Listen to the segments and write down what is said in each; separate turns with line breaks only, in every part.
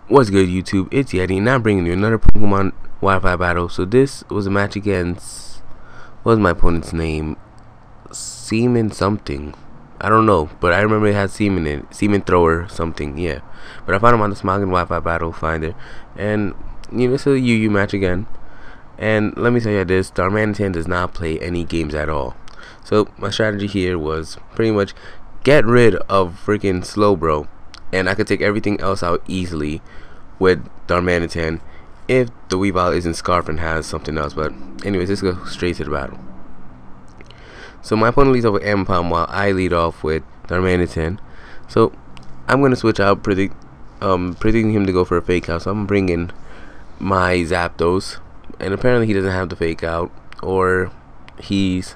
What's good, YouTube? It's Yeti, and I'm bringing you another Pokemon Wi-Fi battle. So this was a match against, what was my opponent's name? Seaman something. I don't know, but I remember it had Seaman in it. SomethingSeamanthrower something, yeah. But I found him on the Smoggin Wi-Fi battle finder, and you know, it's a UU match again. And let me tell you this: Darmanitan does not play any games at all. So my strategy here was pretty much get rid of freaking Slowbro, and I could take everything else out easily with Darmanitan if the Weavile isn't Scarf and has something else. But anyways, let's go straight to the battle. So my opponent leads off with Ampom while I lead off with Darmanitan. So I'm gonna switch out, predicting him to go for a fake out. So I'm bringing my Zapdos, and apparently he doesn't have the fake out, or he's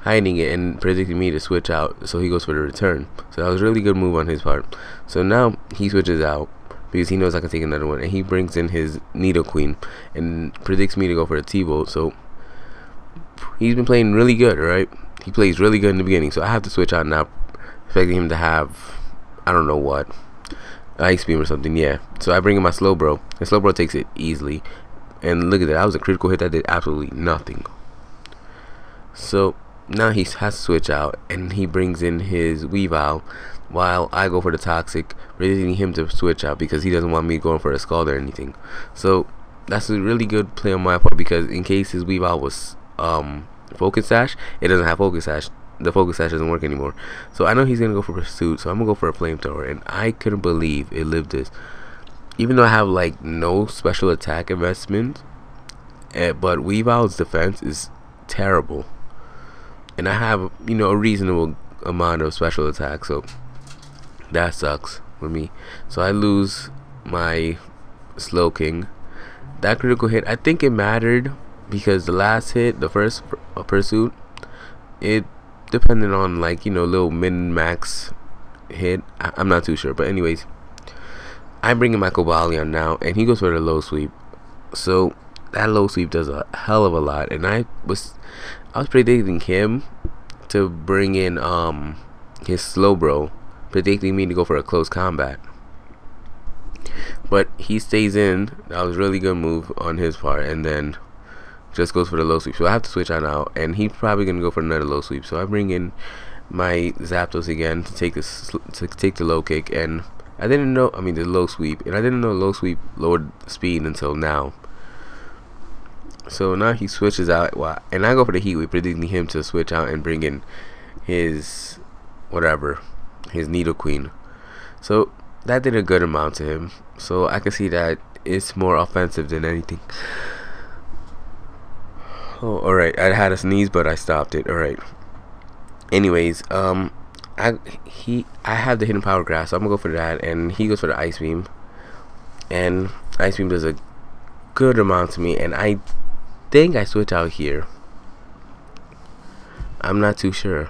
hiding it and predicting me to switch out, so he goes for the return. So that was a really good move on his part. So now he switches out because he knows I can take another one, and he brings in his Nidoqueen and predicts me to go for a T-Bolt. So he's been playing really good, right? He plays really good in the beginning, so I have to switch out now, expecting him to have, I don't know what, Ice Beam or something, yeah. So I bring in my Slowbro, and Slowbro takes it easily. And look at that, that was a critical hit that did absolutely nothing. So now he has to switch out, and he brings in his Weavile while I go for the Toxic, predicting him to switch out because he doesn't want me going for a Scald or anything. So that's a really good play on my part, because in case his Weavile was Focus Sash, it doesn't have Focus Sash. The Focus Sash doesn't work anymore. So I know he's gonna go for Pursuit, so I'm gonna go for a Flamethrower, and I couldn't believe it lived this. Even though I have like no special attack investment, but Weavile's defense is terrible, and I have, you know, a reasonable amount of special attack, so that sucks for me. So I lose my Slowking. That critical hit, I think it mattered, because the last hit, the first Pursuit, it depended on, like, you know, little min-max hit. I'm not too sure, but anyways, I bring in my Cobalion now, and he goes for the low sweep. So that low sweep does a hell of a lot, and I was predicting him to bring in his Slowbro, predicting me to go for a close combat. But he stays in. That was a really good move on his part, and then just goes for the low sweep. So I have to switch out now, and he's probably gonna go for another low sweep. So I bring in my Zapdos again to take the low kick, and I didn't know, I mean the low sweep, and I didn't know low sweep lowered speed until now. So now he switches out, and I go for the Heat Wave, predicting him to switch out and bring in his whatever, his Nidoqueen. So that did a good amount to him. So I can see that it's more offensive than anything. Oh, alright, I had a sneeze, but I stopped it. Alright. Anyways, I have the Hidden Power Grass, so I'm gonna go for that, and he goes for the Ice Beam, and Ice Beam does a good amount to me, and I think I switch out here. I'm not too sure.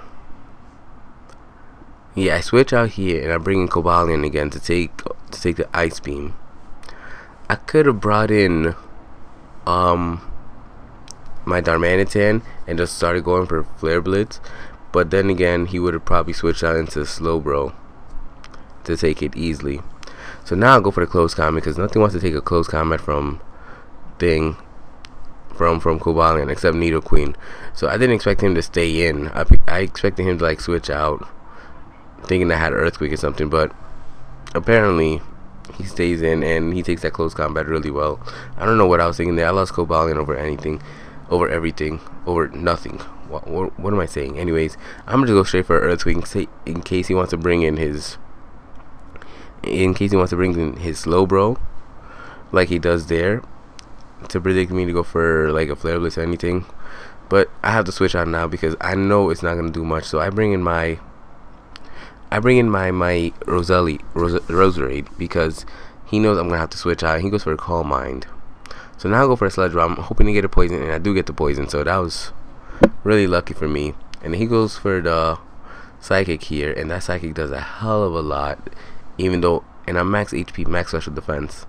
Yeah, I switch out here, and I bring in Cobalion again to take the Ice Beam. I could have brought in my Darmanitan and just started going for Flare Blitz, but then again he would have probably switched out into Slowbro to take it easily. So now I'll go for the close combat, because nothing wants to take a close combat from Cobalion except Nidoqueen. So I didn't expect him to stay in. I expected him to like switch out, thinking I had Earthquake or something, but apparently he stays in and he takes that close combat really well. I don't know what I was thinking there. I lost Cobalion over anything, over everything, over nothing. What am I saying? Anyways, I'm gonna just go straight for Earthquake in case he wants to bring in his Slowbro, like he does there, to predict me to go for like a Flare Blitz or anything. But I have to switch out now because I know it's not gonna do much. So I bring in my Roserade, because he knows I'm gonna have to switch out. He goes for a Calm Mind. So now I go for a Sludge Bomb, hoping to get a poison, and I do get the poison. So that was really lucky for me. And he goes for the Psychic here, and that Psychic does a hell of a lot, even though, and I'm max HP, max special defense.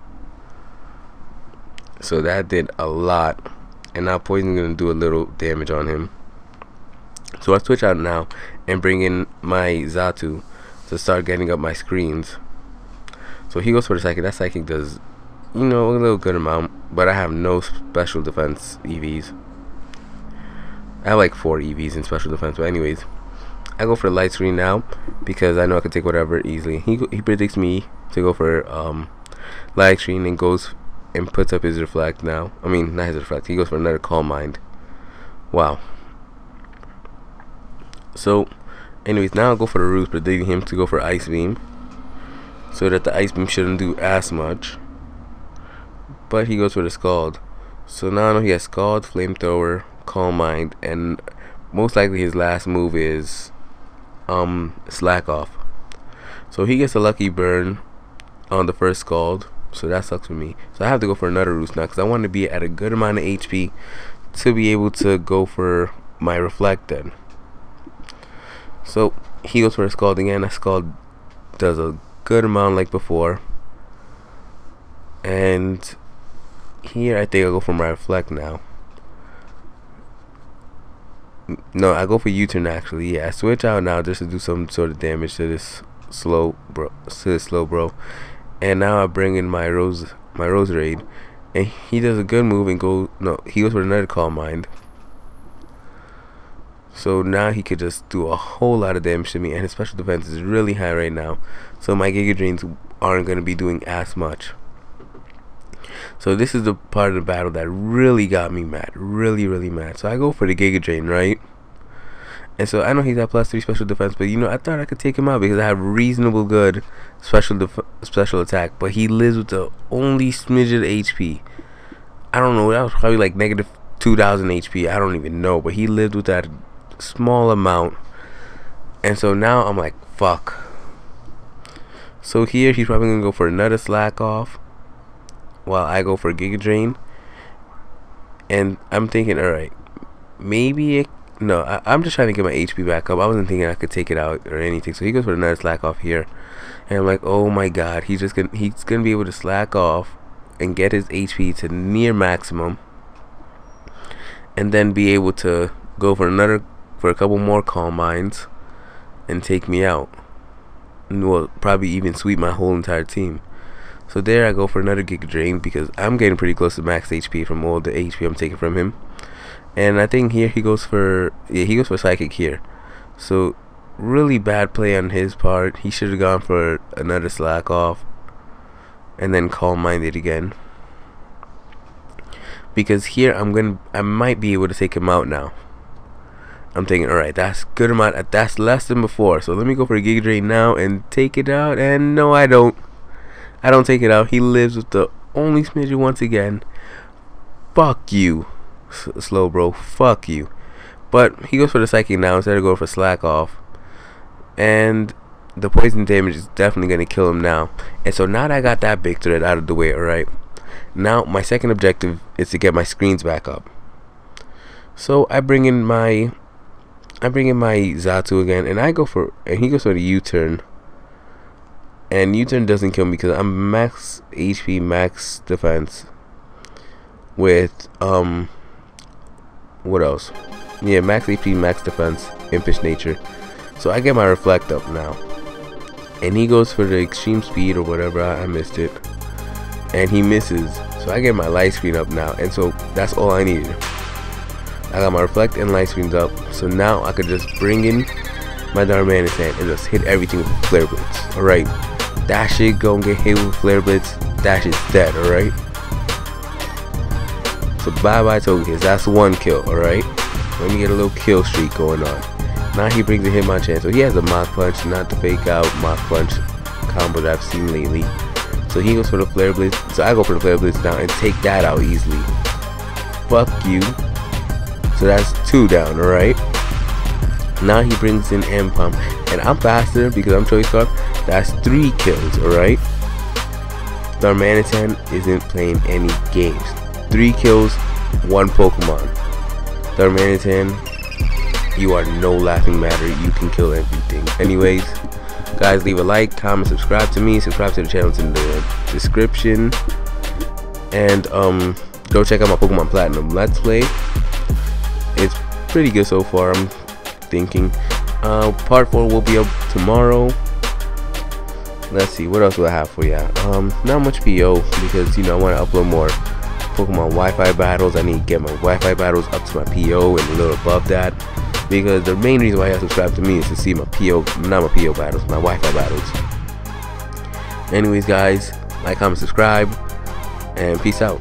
So that did a lot, and now poison is gonna do a little damage on him. So I switch out now and bring in my Xatu to start getting up my screens. So So he goes for the psychic. That psychic does, you know, a little good amount, but I have no special defense EVs. I have like 4 EVs in special defense, but anyways, I go for the light screen now because I know I can take whatever easily. He predicts me to go for light screen and goes and puts up his reflect now. I mean, not his reflect. He goes for another calm mind. Wow. So, anyways, now I'll go for the ruse, predicting him to go for ice beam, so that the ice beam shouldn't do as much. But he goes for the scald. So now I know he has scald, flamethrower, calm mind, and most likely his last move is slack off. So he gets a lucky burn on the first scald, so that sucks for me. So I have to go for another roost now because I want to be at a good amount of HP to be able to go for my reflect then. So he goes for a scald again. That scald does a good amount like before, and here I think I'll go for my reflect now. No, I go for U-turn actually. Yeah, I switch out now just to do some sort of damage to this slow bro. And now I bring in my Rose Raid, and he does a good move and he goes for another calm mind. So now he could just do a whole lot of damage to me, and his special defense is really high right now. So my Giga Drains aren't going to be doing as much. So this is the part of the battle that really got me mad, really mad. So I go for the Giga Drain, right? And so I know he's at +3 special defense, but you know, I thought I could take him out because I have reasonable good special attack. But he lives with the only smidgen HP. I don't know, that was probably like negative 2,000 HP. I don't even know, but he lived with that small amount. And so now I'm like, fuck. So here he's probably gonna go for another slack off, while I go for Giga Drain. And I'm thinking, alright, maybe I'm just trying to get my HP back up. I wasn't thinking I could take it out or anything. So he goes for another slack off here, and I'm like, oh my god, he's gonna be able to slack off and get his HP to near maximum, and then be able to go for a couple more calm minds and take me out, and will probably even sweep my whole entire team. So there I go for another Giga Drain because I'm getting pretty close to max HP from all the HP I'm taking from him. And I think here he goes for psychic here. So really bad play on his part. He should have gone for another slack off and then calm minded again, because here I might be able to take him out now. I'm thinking, alright, that's good amount, that's less than before. So let me go for a Giga Drain now and take it out. And no, I don't take it out. He lives with the only smidgen once again. Fuck you, slow bro, fuck you. But he goes for the psychic now instead of going for slack off, and the poison damage is definitely going to kill him now. And so now that I got that big threat out of the way, alright, now my second objective is to get my screens back up. So I bring in my Zatu again, and he goes for the U-turn. And U-turn doesn't kill me because I'm max HP, max defense with what else? Yeah, max HP, max defense, impish nature. So I get my reflect up now, and he goes for the extreme speed or whatever. I missed it, and he misses. So I get my light screen up now, and so that's all I needed. I got my reflect and light screens up, so now I could just bring in my Darmanitan and just hit everything with Flare Blitz. Alright, that shit gonna get hit with Flare Blitz. That shit's dead, alright? So bye bye Togekiss, that's one kill, alright? Let me get a little kill streak going on. Now he brings a Hitmonchan, so he has a Mach Punch, not the fake out Mach Punch combo that I've seen lately. So he goes for the Flare Blitz, so I go for the Flare Blitz now and take that out easily. Fuck you. So that's 2 down, alright? Now he brings in M-Pump, and I'm faster because I'm Choice Scarf. That's 3 kills, alright? Darmanitan isn't playing any games. 3 kills, 1 Pokemon. Darmanitan, you are no laughing matter. You can kill everything. Anyways, guys, leave a like, comment, subscribe to me. Subscribe to the channel in the description. And go check out my Pokemon Platinum Let's Play. It's pretty good so far, I'm thinking. Part 4 will be up tomorrow. let's see, what else do I have for ya? Not much PO, because you know I want to upload more Pokemon Wi-Fi battles. I need to get my Wi-Fi battles up to my PO and a little above that, because the main reason why you subscribe to me is to see my PO, not my PO battles, my Wi-Fi battles. Anyways guys, like, comment, subscribe, and peace out.